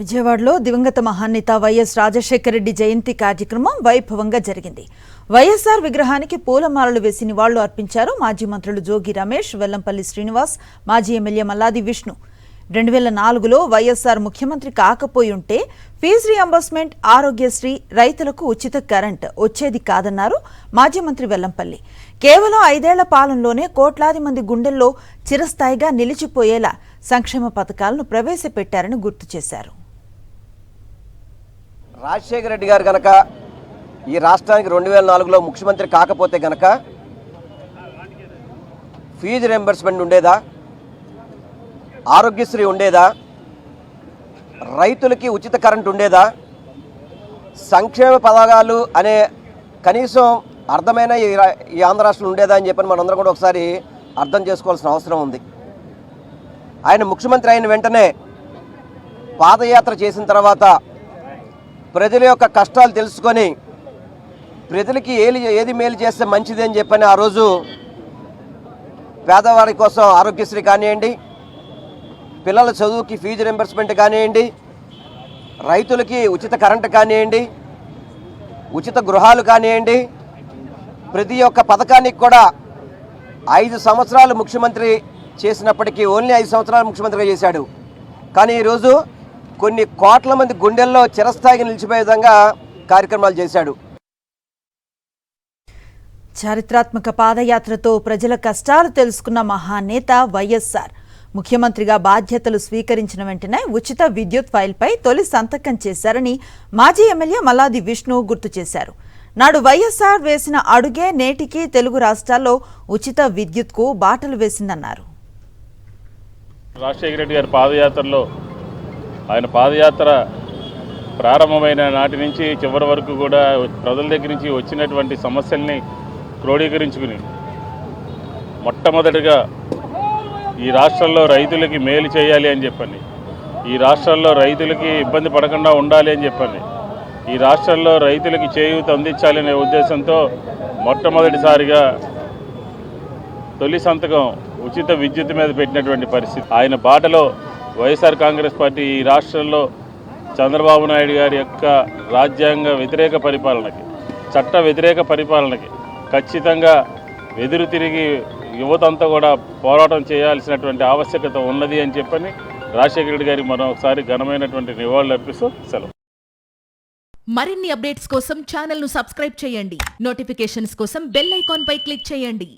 విజయవాడలో దివంగత మహానేత వైఎస్ రాజశేఖర రెడ్డి జయంతి కార్యక్రమం వైభవంగా జరిగింది. వైఎస్ఆర్ విగ్రహానికి పూలమాలలు వేసి నివాళులు అర్పించారు మాజీ మంత్రులు జోగి రమేష్, వెల్లంపల్లి శ్రీనివాస్, మాజీ ఎమ్మెల్యే మల్లాది విష్ణు. 2004లో వైఎస్ఆర్ ముఖ్యమంత్రి కాకపోయి ఉంటే ఫీజు రీయింబర్స్మెంట్, ఆరోగ్యశ్రీ, రైతులకు ఉచిత కరెంట్ వచ్చేది కాదన్నారు మాజీ మంత్రి వెల్లంపల్లి. కేవలం 5 ఏళ్ల పాలనలోనే కోట్లాది మంది గుండెల్లో చిరస్థాయిగా నిలిచిపోయేలా సంక్షేమ పథకాలను ప్రవేశపెట్టారని గుర్తు చేశారు. రాజశేఖర రెడ్డి గారు గనక ఈ రాష్ట్రానికి 2004లో ముఖ్యమంత్రి కాకపోతే గనక ఫీజు రీయింబర్స్మెంట్ ఉండేదా, ఆరోగ్యశ్రీ ఉండేదా, రైతులకి ఉచిత కరెంట్ ఉండేదా, సంక్షేమ పథకాలు అనే కనీసం అర్థమైన ఈ ఆంధ్ర రాష్ట్రంలో ఉండేదా అని చెప్పని మనందరం కూడా ఒకసారి అర్థం చేసుకోవాల్సిన అవసరం ఉంది. ఆయన ముఖ్యమంత్రి అయిన వెంటనే పాదయాత్ర చేసిన తర్వాత ప్రజల యొక్క కష్టాలు తెలుసుకొని ప్రజలకి ఏది మేలు చేస్తే మంచిది అని చెప్పని ఆ రోజు పేదవారి కోసం ఆరోగ్యశ్రీ కానివ్వండి, పిల్లల చదువుకి ఫీజు రీయింబర్స్మెంట్ కానివ్వండి, రైతులకి ఉచిత కరెంటు కానివ్వండి, ఉచిత గృహాలు కానివ్వండి, ప్రతి ఒక్క పథకానికి కూడా 5 సంవత్సరాలు ముఖ్యమంత్రి చేసినప్పటికీ ఓన్లీ 5 సంవత్సరాలు ముఖ్యమంత్రిగా చేశాడు. కానీ ఈరోజు కొన్ని కోట్ల మంది గుండెల్లో చిరస్థాయిగా నిలిచిపోయే విధంగా కార్యక్రమాలు చేశాడు. చారిత్రాత్మక పాదయాత్రతో ప్రజల కష్టాలు తెలుసుకున్న మహానేత వైఎస్ఆర్ ముఖ్యమంత్రిగా బాధ్యతలు స్వీకరించిన వెంటనే ఉచిత విద్యుత్ ఫైల్పై తొలి సంతకం చేశారని మాజీ ఎమ్మెల్యే మల్లాది విష్ణు గుర్తు చేశారు. నాడు వైఎస్ఆర్ వేసిన అడుగే నేటికి తెలుగు రాష్ట్రాల్లో ఉచిత విద్యుత్కు బాటలు వేసిందన్నారు. రాజశేఖర రెడ్డి గారి పాదయాత్రలో ఆయన పాదయాత్ర ప్రారంభమైన నాటి నుంచి చివరి వరకు కూడా ప్రజల దగ్గర నుంచి వచ్చినటువంటి సమస్యల్ని క్రోడీకరించుకుని మొట్టమొదటిగా ఈ రాష్ట్రంలో రైతులకి మేలు చేయాలి అని చెప్పండి, ఈ రాష్ట్రంలో రైతులకి ఇబ్బంది పడకుండా ఉండాలి అని చెప్పండి, ఈ రాష్ట్రంలో రైతులకి చేయూత అందించాలి అనే ఉద్దేశంతో మొట్టమొదటిసారిగా తొలి సంతకం ఉచిత విద్యుత్ మీద పెట్టినటువంటి పరిస్థితి. ఆయన బాటలో వైఎస్ఆర్ కాంగ్రెస్ పార్టీ ఈ రాష్ట్రంలో చంద్రబాబు నాయుడు గారి యొక్క రాజ్యాంగ వ్యతిరేక పరిపాలనకి, చట్ట వ్యతిరేక పరిపాలనకి ఖచ్చితంగా ఎదురు తిరిగి యువతంతా కూడా పోరాటం చేయాల్సినటువంటి ఆవశ్యకత ఉన్నది అని చెప్పని రాజశేఖర రెడ్డి గారికి మరొకసారి ఘనమైనటువంటి నివాళులు అర్పిస్తూ సెలవు. మరిన్ని అప్డేట్స్ కోసం ఛానల్ను సబ్స్క్రైబ్ చేయండి. నోటిఫికేషన్స్ కోసం బెల్ ఐకాన్ పై క్లిక్ చేయండి.